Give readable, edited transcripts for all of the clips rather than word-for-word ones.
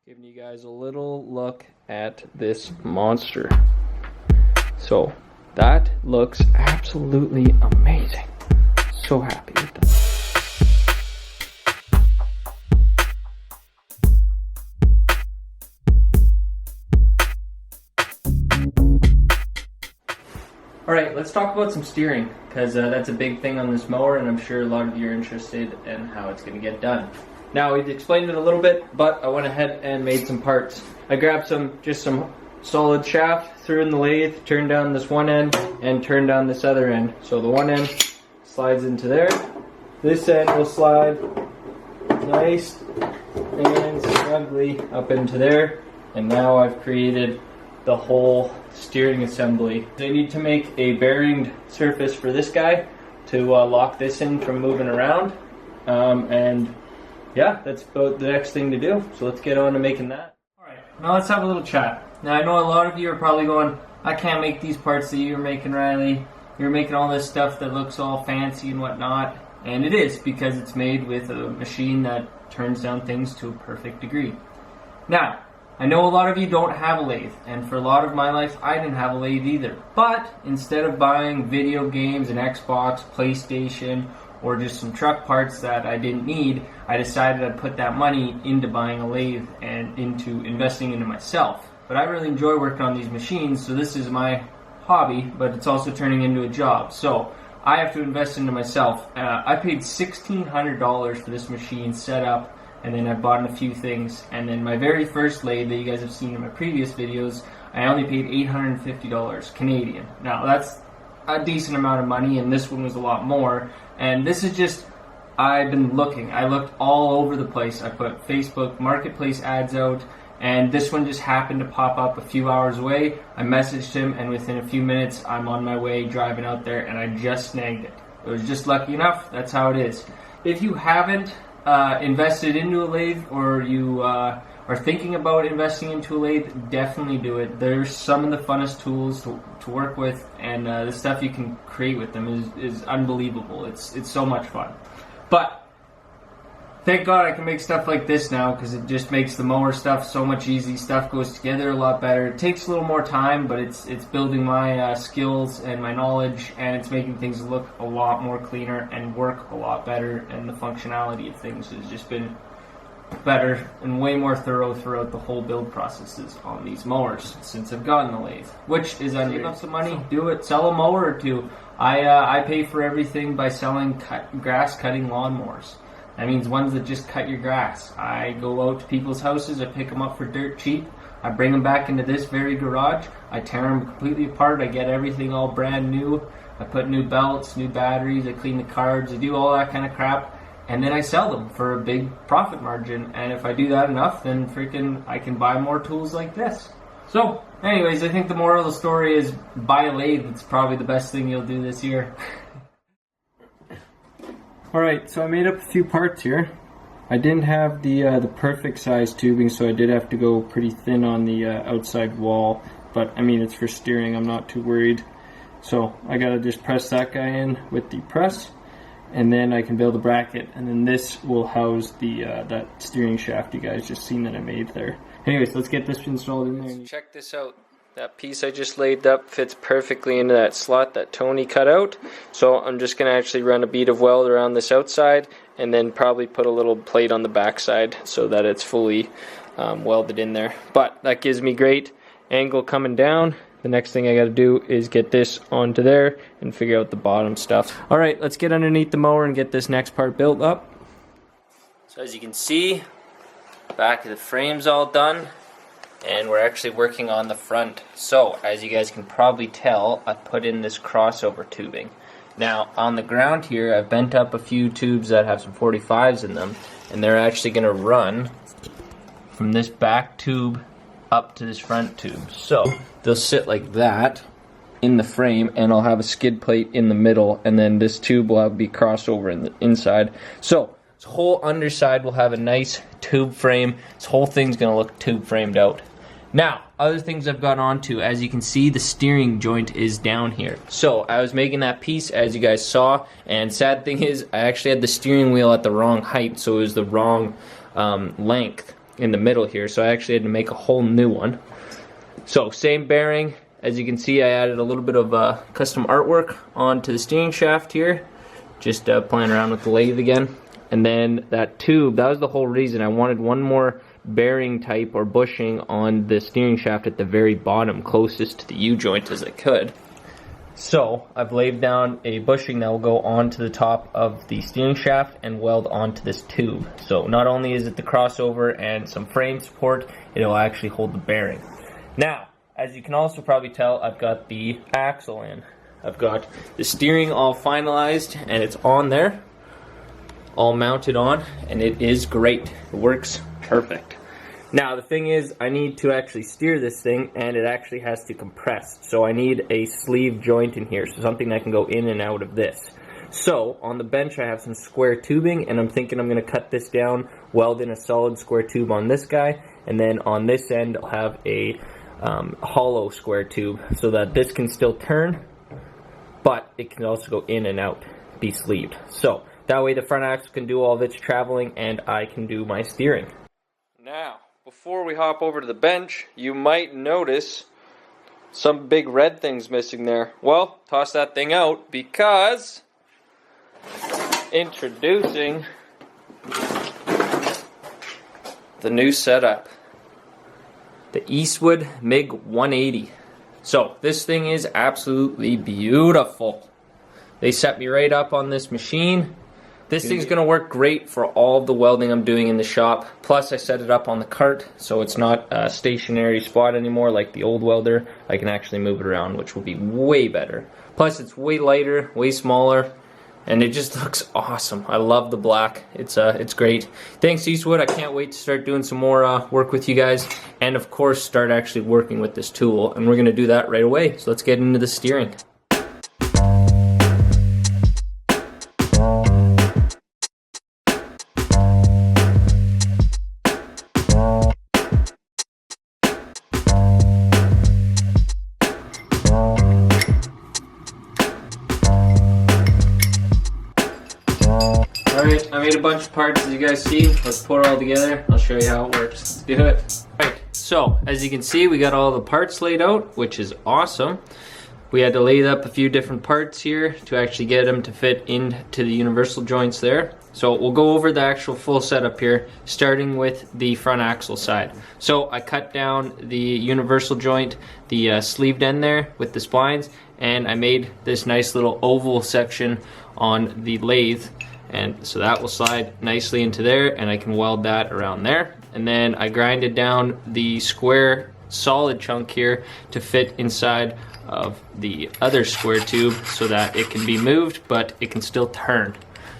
Giving you guys a little look at this monster. So that looks absolutely amazing. So happy with that. Alright, let's talk about some steering, because that's a big thing on this mower, and I'm sure a lot of you are interested in how it's going to get done. Now, we've explained it a little bit, but I went ahead and made some parts. I grabbed just some solid shaft, threw in the lathe, turned down this one end, and turned down this other end. So the one end slides into there. This end will slide nice and snugly up into there. And now I've created the whole steering assembly. I need to make a bearing surface for this guy to lock this in from moving around. And yeah, that's about the next thing to do. So let's get on to making that. Alright, now let's have a little chat. Now I know a lot of you are probably going, I can't make these parts that you're making, Riley. You're making all this stuff that looks all fancy and whatnot. And it is, because it's made with a machine that turns down things to a perfect degree. Now, I know a lot of you don't have a lathe, and for a lot of my life I didn't have a lathe either. But instead of buying video games, an Xbox, PlayStation, or just some truck parts that I didn't need, I decided I'd put that money into buying a lathe and into investing into myself. But I really enjoy working on these machines, so this is my hobby, but it's also turning into a job. So I have to invest into myself. I paid $1,600 for this machine set up, and then I bought in a few things. And then my very first lathe that you guys have seen in my previous videos, I only paid $850 Canadian. Now that's a decent amount of money, and this one was a lot more. And this is just, I've been looking. I looked all over the place. I put Facebook Marketplace ads out, and this one just happened to pop up a few hours away. I messaged him, and within a few minutes, I'm on my way driving out there, and I just snagged it. It was just lucky enough. That's how it is. If you haven't invested into a lathe, or you are thinking about investing into a lathe, definitely do it. There's some of the funnest tools to work with, and the stuff you can create with them is unbelievable. It's so much fun. But thank God I can make stuff like this now, because it just makes the mower stuff so much easy. Stuff goes together a lot better. It takes a little more time, but it's building my skills and my knowledge, and it's making things look a lot more cleaner and work a lot better, and the functionality of things has just been better and way more thorough throughout the whole build processes on these mowers since I've gotten the lathe, which is save up some money, do it, sell a mower or two. I pay for everything by selling grass cutting lawnmowers. That means ones that just cut your grass. I go out to people's houses, I pick them up for dirt cheap, I bring them back into this very garage, I tear them completely apart, I get everything all brand new, I put new belts, new batteries, I clean the carbs, I do all that kind of crap. And then I sell them for a big profit margin. And if I do that enough, then freaking I can buy more tools like this. So, anyways, I think the moral of the story is buy a lathe. It's probably the best thing you'll do this year. Alright, so I made up a few parts here. I didn't have the perfect size tubing, so I did have to go pretty thin on the outside wall. But, I mean, it's for steering. I'm not too worried. So, I gotta just press that guy in with the press. And then I can build a bracket, and then this will house the that steering shaft you guys just seen that I made there. Anyways, let's get this installed in there. Check this out. That piece I just laid up fits perfectly into that slot that Tony cut out. So I'm just going to actually run a bead of weld around this outside, and then probably put a little plate on the back side so that it's fully welded in there. But that gives me great angle coming down. The next thing I gotta do is get this onto there and figure out the bottom stuff. Alright, let's get underneath the mower and get this next part built up. So as you can see, back of the frame's all done, and we're actually working on the front. So as you guys can probably tell, I put in this crossover tubing. Now on the ground here, I've bent up a few tubes that have some 45s in them, and they're actually gonna run from this back tube up to this front tube. So they'll sit like that in the frame, and I'll have a skid plate in the middle, and then this tube will be crossover in the inside. So this whole underside will have a nice tube frame. This whole thing's gonna look tube framed out. Now, other things I've got onto, as you can see, the steering joint is down here. So I was making that piece, as you guys saw, and sad thing is I actually had the steering wheel at the wrong height, so it was the wrong length. in the middle here, so I actually had to make a whole new one. So same bearing. As you can see, I added a little bit of custom artwork onto the steering shaft here, just playing around with the lathe again. And then that tube, that was the whole reason. I wanted one more bearing type or bushing on the steering shaft at the very bottom, closest to the U-joint as I could. So I've laid down a bushing that will go onto the top of the steering shaft and weld onto this tube. So not only is it the crossover and some frame support, it'll actually hold the bearing. Now, as you can also probably tell, I've got the axle in. I've got the steering all finalized and it's on there, all mounted on, and it is great. It works perfect. Now the thing is, I need to actually steer this thing, and it actually has to compress. So I need a sleeve joint in here, so something that can go in and out of this. So on the bench I have some square tubing, and I'm thinking I'm going to cut this down, weld in a solid square tube on this guy, and then on this end I'll have a hollow square tube so that this can still turn, but it can also go in and out, be sleeved. So that way the front axle can do all of its traveling and I can do my steering. Now, before we hop over to the bench, you might notice some big red things missing there. Well, toss that thing out, because introducing the new setup, the Eastwood MiG 180. So this thing is absolutely beautiful. They set me right up on this machine. This thing's going to work great for all of the welding I'm doing in the shop. Plus I set it up on the cart, so it's not a stationary spot anymore like the old welder. I can actually move it around, which will be way better. Plus it's way lighter, way smaller, and it just looks awesome. I love the black. It's great. Thanks Eastwood. I can't wait to start doing some more work with you guys, and of course start actually working with this tool, and we're going to do that right away. So let's get into the steering. Alright, I made a bunch of parts as you guys see. Let's put it all together. I'll show you how it works. Let's do it. Alright, so as you can see, we got all the parts laid out, which is awesome. We had to lay up a few different parts here to actually get them to fit into the universal joints there. So we'll go over the actual full setup here, starting with the front axle side. So I cut down the universal joint, the sleeved end there with the splines, and I made this nice little oval section on the lathe. And so that will slide nicely into there, and I can weld that around there. And then I grinded down the square solid chunk here to fit inside of the other square tube so that it can be moved, but it can still turn.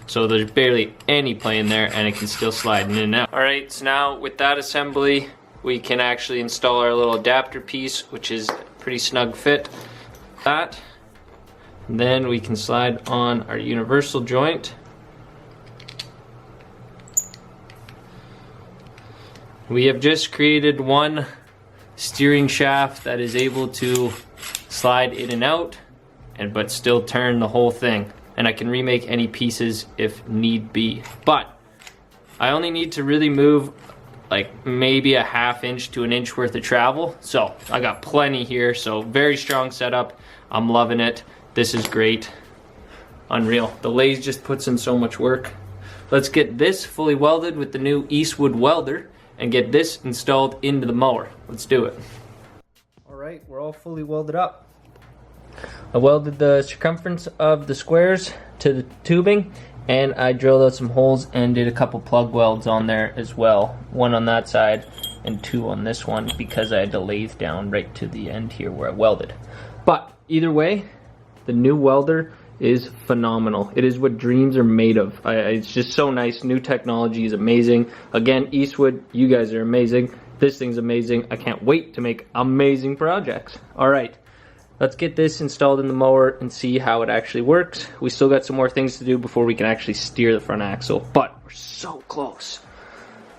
So there's barely any play in there, and it can still slide in and out. Alright, so now with that assembly, we can actually install our little adapter piece, which is a pretty snug fit. That. And then we can slide on our universal joint. We have just created one steering shaft that is able to slide in and out, but still turn the whole thing. And I can remake any pieces if need be. But I only need to really move like maybe a ½ inch to an inch worth of travel. So I got plenty here, so very strong setup. I'm loving it. This is great. Unreal. The lathe just puts in so much work. Let's get this fully welded with the new Eastwood welder and get this installed into the mower. Let's do it. Alright, we're all fully welded up. I welded the circumference of the squares to the tubing, and I drilled out some holes and did a couple plug welds on there as well. One on that side and two on this one, because I had to lathe down right to the end here where I welded. But either way, the new welder is phenomenal. It is what dreams are made of. It's just so nice. New technology is amazing. Again, Eastwood, you guys are amazing. This thing's amazing. I can't wait to make amazing projects. Alright, let's get this installed in the mower and see how it actually works. We still got some more things to do before we can actually steer the front axle, but we're so close.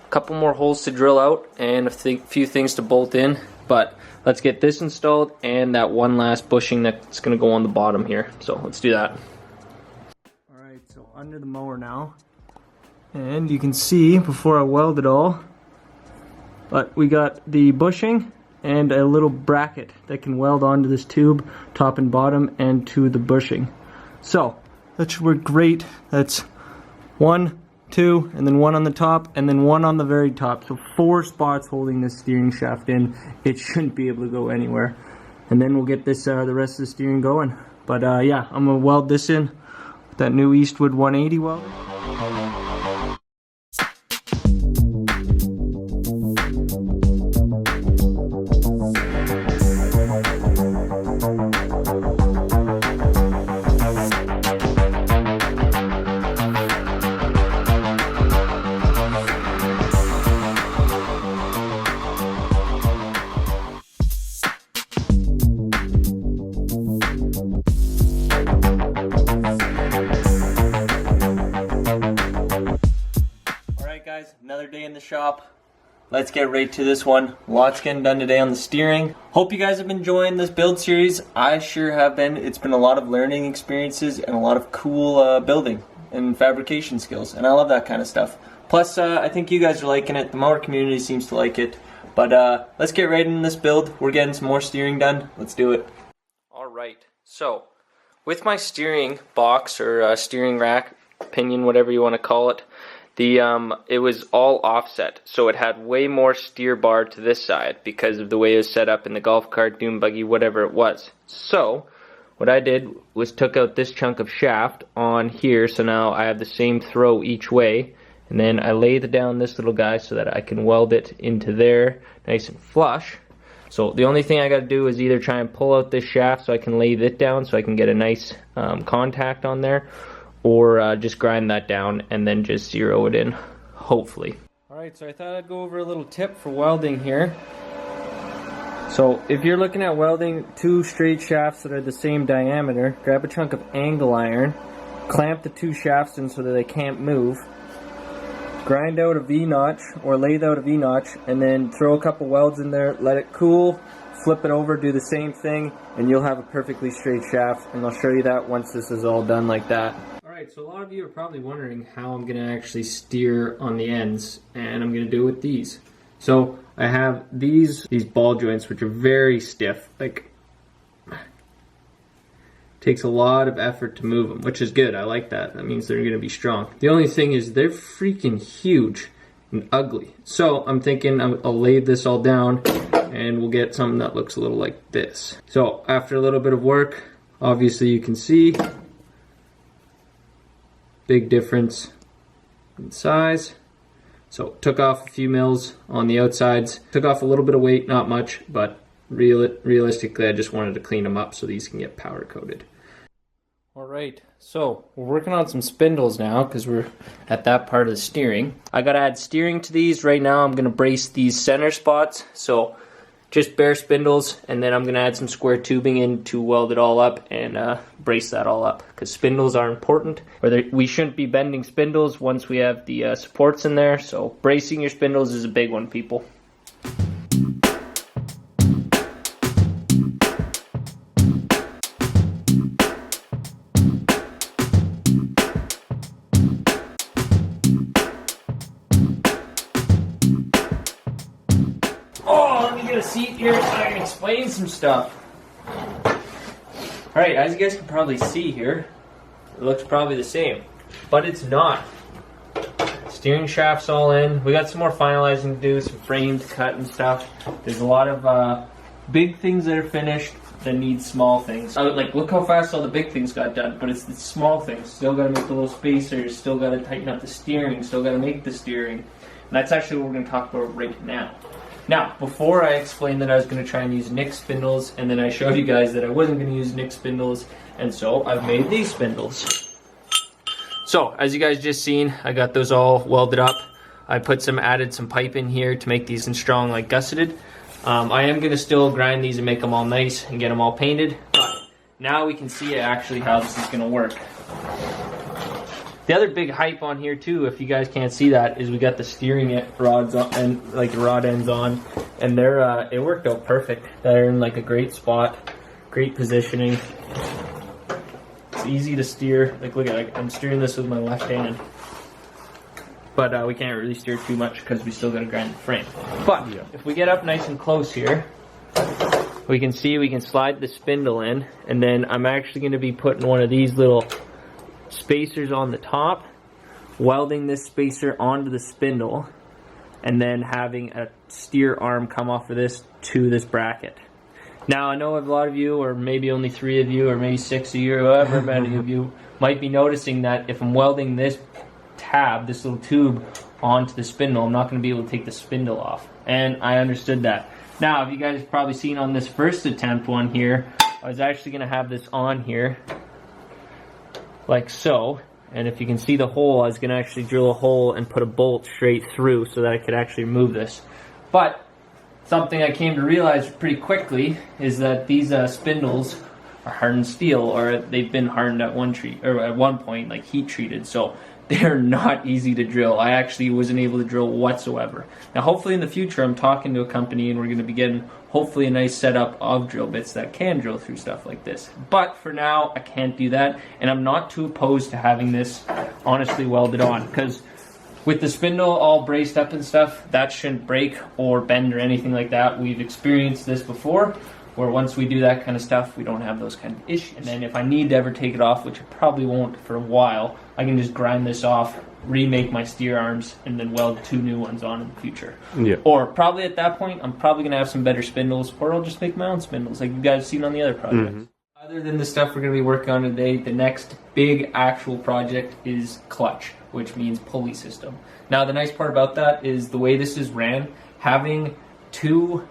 A couple more holes to drill out and a few things to bolt in, but let's get this installed and that one last bushing that's going to go on the bottom here. So let's do that. Alright, so under the mower now. And you can see, before I weld it all, But we got the bushing and a little bracket that can weld onto this tube, top and bottom, and to the bushing. So that should work great. That's 1, 2, and then 1 on the top, and then 1 on the very top. So 4 spots holding this steering shaft in. It shouldn't be able to go anywhere. And then we'll get this the rest of the steering going. But yeah, I'm gonna weld this in with that new Eastwood 180 welder. Another day in the shop. Let's get right to this one. Lots getting done today on the steering. Hope you guys have been enjoying this build series. I sure have been. It's been a lot of learning experiences and a lot of cool building and fabrication skills, and I love that kind of stuff. Plus, I think you guys are liking it. The Mower community seems to like it. But let's get right into this build. We're getting some more steering done. Let's do it. Alright, so with my steering box or steering rack, pinion, whatever you want to call it, it was all offset, so it had way more steer bar to this side because of the way it was set up in the golf cart, dune buggy, whatever it was. So what I did was took out this chunk of shaft on here, so now I have the same throw each way, and then I laid down this little guy so that I can weld it into there nice and flush. So the only thing I got to do is either try and pull out this shaft so I can lay it down so I can get a nice contact on there, or just grind that down and then just zero it in, hopefully. Alright, so I thought I'd go over a little tip for welding here. So if you're looking at welding 2 straight shafts that are the same diameter, grab a chunk of angle iron, clamp the 2 shafts in so that they can't move, grind out a V-notch or lathe out a V-notch, and then throw a couple welds in there, let it cool, flip it over, do the same thing, and you'll have a perfectly straight shaft, and I'll show you that once this is all done like that. Alright, so a lot of you are probably wondering how I'm going to actually steer on the ends, and I'm going to do it with these. So I have these ball joints which are very stiff, like takes a lot of effort to move them, which is good. I like that. That means they're going to be strong. The only thing is they're freaking huge and ugly. So I'm thinking I'll lay this all down and we'll get something that looks a little like this. So after a little bit of work, obviously you can see big difference in size. So took off a few mils on the outsides, took off a little bit of weight, not much, but realistically I just wanted to clean them up so these can get powder coated. Alright, so we're working on some spindles now because we're at that part of the steering. I gotta add steering to these. Right now I'm gonna brace these center spots, so just bare spindles, and then I'm going to add some square tubing in to weld it all up and brace that all up, because spindles are important. We shouldn't be bending spindles once we have the supports in there, so bracing your spindles is a big one, people. A seat here so I can explain some stuff. Alright, as you guys can probably see here, it looks probably the same, but it's not. Steering shaft's all in. We got some more finalizing to do, some frames cut and stuff. There's a lot of big things that are finished that need small things. Like, look how fast all the big things got done, but it's the small things. Still gotta make the little spacers, still gotta tighten up the steering, still gotta make the steering. And that's actually what we're gonna talk about right now. Now, before I explained that I was going to try and use Nick spindles, and then I showed you guys that I wasn't going to use Nick spindles, and so I've made these spindles. So, as you guys just seen, I got those all welded up. I added some pipe in here to make these strong like gusseted. I am going to still grind these and make them all nice and get them all painted, but now we can see actually how this is going to work. The other big hype on here too, if you guys can't see that, is we got the steering rods on, and like the rod ends on, and they're it worked out perfect. They're in like a great spot, great positioning. It's easy to steer. Like, look at it, I'm steering this with my left hand. but we can't really steer too much because we still got to grind the frame. But if we get up nice and close here, we can see we can slide the spindle in, and then I'm actually going to be putting one of these little spacers on the top, welding this spacer onto the spindle, and then having a steer arm come off of this to this bracket. Now I know a lot of you, or maybe only 3 of you, or maybe 6 of you, or however many of you might be noticing that if I'm welding this tab, this little tube, onto the spindle, I'm not going to be able to take the spindle off. And I understood that. Now, if you guys have probably seen on this first attempt one here, I was actually going to have this on here, like so. And if you can see the hole, I was going to actually drill a hole and put a bolt straight through so that I could actually remove this. But something I came to realize pretty quickly is that these spindles are hardened steel, or they've been hardened at one point, like heat treated. So they're not easy to drill. I actually wasn't able to drill whatsoever. Now hopefully in the future I'm talking to a company and we're going to be getting hopefully a nice setup of drill bits that can drill through stuff like this. But for now I can't do that, and I'm not too opposed to having this honestly welded on, because with the spindle all braced up and stuff, that shouldn't break or bend or anything like that. We've experienced this before, where once we do that kind of stuff, we don't have those kind of issues. And then if I need to ever take it off, which I probably won't for a while, I can just grind this off, remake my steer arms, and then weld 2 new ones on in the future. Yeah. Or probably at that point, I'm probably going to have some better spindles, or I'll just make my own spindles like you guys have seen on the other projects. Other than the stuff we're going to be working on today, the next big actual project is clutch, which means pulley system. Now the nice part about that is the way this is ran, having 2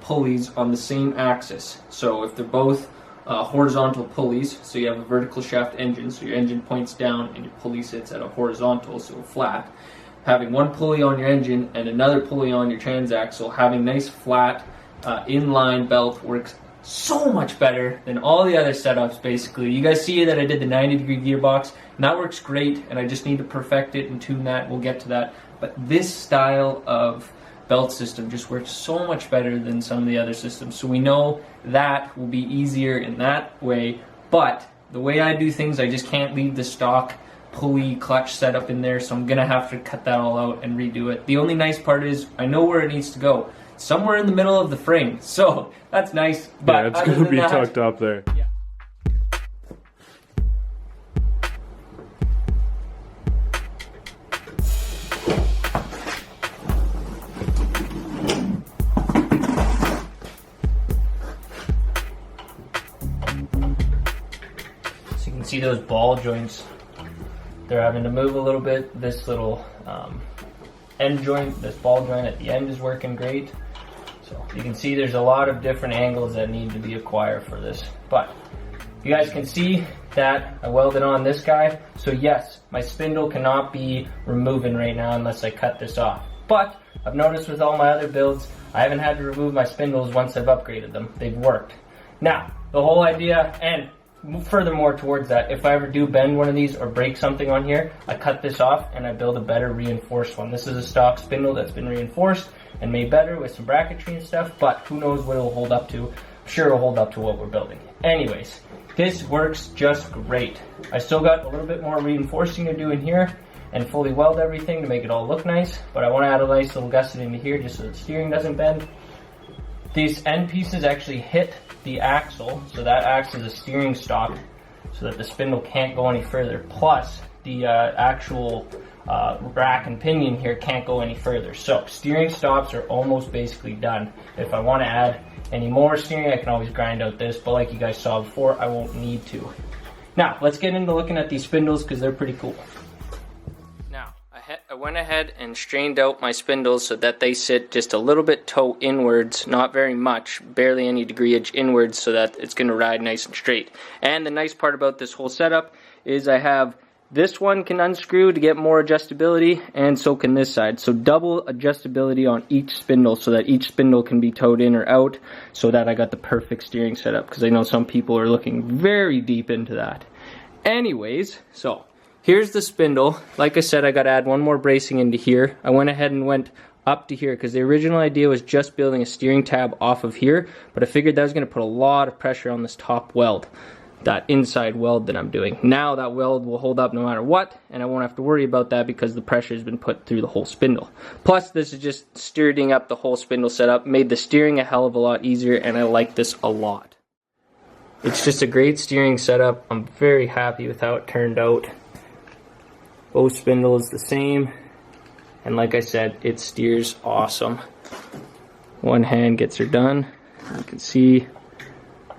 pulleys on the same axis. So if they're both horizontal pulleys, so you have a vertical shaft engine, so your engine points down and your pulley sits at a horizontal, so flat. Having one pulley on your engine and another pulley on your transaxle, having nice flat inline belt works so much better than all the other setups basically. You guys see that I did the 90-degree gearbox, and that works great, and I just need to perfect it and tune that. We'll get to that. But this style of belt system just works so much better than some of the other systems. So we know that will be easier in that way, but the way I do things, I just can't leave the stock pulley clutch setup in there, so I'm gonna have to cut that all out and redo it. The only nice part is I know where it needs to go, somewhere in the middle of the frame, so that's nice. But yeah, it's gonna be tucked up there. Yeah. See those ball joints, they're having to move a little bit. This little end joint, this ball joint at the end is working great. So you can see there's a lot of different angles that need to be acquired for this. But you guys can see that I welded on this guy. So yes, my spindle cannot be removing right now unless I cut this off. But I've noticed with all my other builds, I haven't had to remove my spindles once I've upgraded them. They've worked. Now, the whole idea, and furthermore towards that, if I ever do bend one of these or break something on here, I cut this off and I build a better reinforced one. This is a stock spindle that's been reinforced and made better with some bracketry and stuff, but who knows what it'll hold up to. I'm sure it'll hold up to what we're building. Anyways, this works just great. I still got a little bit more reinforcing to do in here and fully weld everything to make it all look nice, but I want to add a nice little gusset into here just so the steering doesn't bend. These end pieces actually hit the axle, so that acts as a steering stock so that the spindle can't go any further. Plus, the actual rack and pinion here can't go any further. So, steering stops are almost basically done. If I want to add any more steering, I can always grind out this, but like you guys saw before, I won't need to. Now, let's get into looking at these spindles because they're pretty cool. I went ahead and strained out my spindles so that they sit just a little bit toe inwards, not very much, barely any degree edge inwards, so that it's going to ride nice and straight. And the nice part about this whole setup is I have this one can unscrew to get more adjustability, and so can this side. So double adjustability on each spindle so that each spindle can be towed in or out, so that I got the perfect steering setup, because I know some people are looking very deep into that. Anyways, so here's the spindle. Like I said, I got to add one more bracing into here. I went ahead and went up to here because the original idea was just building a steering tab off of here, but I figured that was going to put a lot of pressure on this top weld. that inside weld that I'm doing. Now that weld will hold up no matter what, and I won't have to worry about that because the pressure has been put through the whole spindle. Plus, this is just stirring up the whole spindle setup, made the steering a hell of a lot easier, and I like this a lot. It's just a great steering setup. I'm very happy with how it turned out. Both spindles the same, and like I said, it steers awesome. One hand gets her done. You can see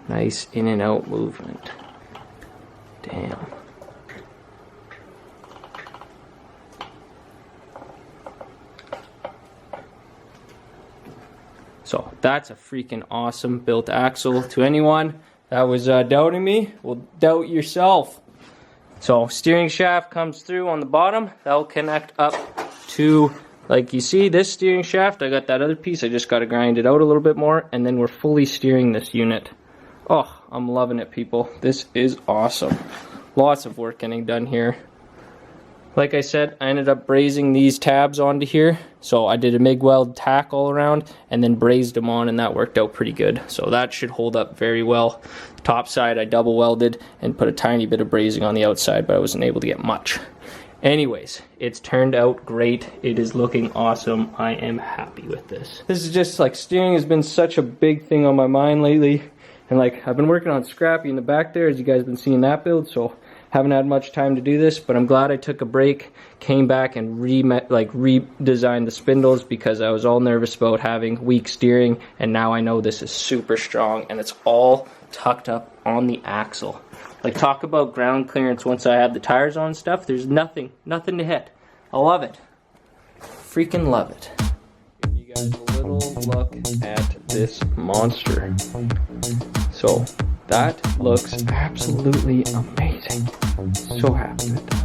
nice in and out movement. Damn. So that's a freaking awesome built axle. To anyone that was doubting me, well, doubt yourself. So steering shaft comes through on the bottom. That will connect up to, like you see, this steering shaft. I got that other piece. I just got to grind it out a little bit more, and then we're fully steering this unit. Oh, I'm loving it, people. This is awesome. Lots of work getting done here. Like I said, I ended up brazing these tabs onto here. So I did a MIG weld tack all around and then brazed them on, and that worked out pretty good. So that should hold up very well. Top side I double welded and put a tiny bit of brazing on the outside, but I wasn't able to get much. Anyways, it's turned out great. It is looking awesome. I am happy with this. This is just like, steering has been such a big thing on my mind lately. And like, I've been working on Scrappy in the back there, as you guys have been seeing that build, so haven't had much time to do this, but I'm glad I took a break, came back and redesigned the spindles because I was all nervous about having weak steering, and now I know this is super strong and it's all tucked up on the axle. Like, talk about ground clearance once I have the tires on and stuff, there's nothing to hit. I love it. Freaking love it. Give you guys a little look at this monster. So that looks absolutely amazing. So happy with that.